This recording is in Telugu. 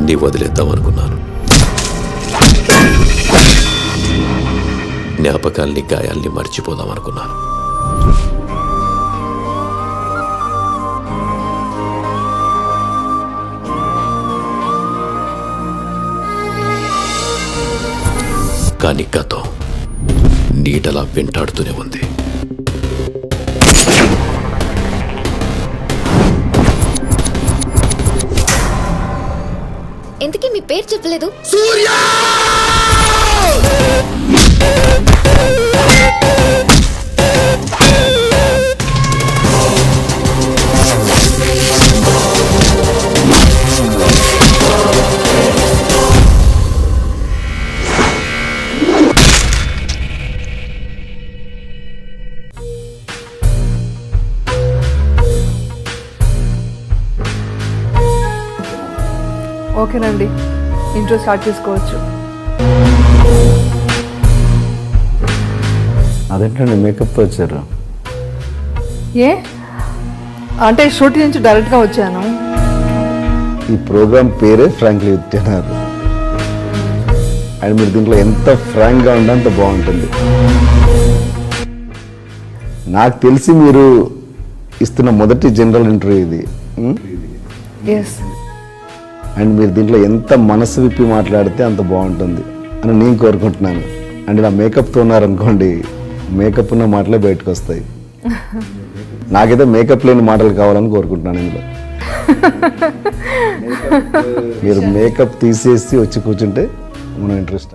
అన్నీ వదిలేద్దాం అనుకున్నాను. జ్ఞాపకాల్ని, గాయాల్ని మర్చిపోదాం అనుకున్నాను. కానీ గతం నీడలా వెంటాడుతూనే ఉంది. ఎందుకే మీ పేరు చెప్పలేదు? సూర్య! ఓకేనండి, ఇంట్రో స్టార్ట్ చేసుకోవచ్చు. అదేంటండి మేకప్తో వచ్చారు? ఏ అంటే షూటింగ్ నుంచి డైరెక్ట్గా వచ్చాను. ఈ ప్రోగ్రామ్ పేరే ఫ్రాంక్లీ విత్ జనార్. అండ్ మీరు దీంట్లో ఎంత ఫ్రాంక్గా ఉంటే అంత బాగుంటుంది. నాకు తెలిసి మీరు ఇస్తున్న మొదటి జనరల్ ఇంటర్వ్యూ ఇది. ఎస్. అండ్ మీరు దీంట్లో ఎంత మనసు విప్పి మాట్లాడితే అంత బాగుంటుంది అని నేను కోరుకుంటున్నాను. అండ్ ఇలా మేకప్తో ఉన్నారనుకోండి, మేకప్ ఉన్న మాటలే బయటకు వస్తాయి. నాకైతే మేకప్ లేని మాటలు కావాలని కోరుకుంటున్నాను ఇందులో. మీరు మేకప్ తీసేసి వచ్చి కూర్చుంటే మనం ఇంట్రెస్ట్.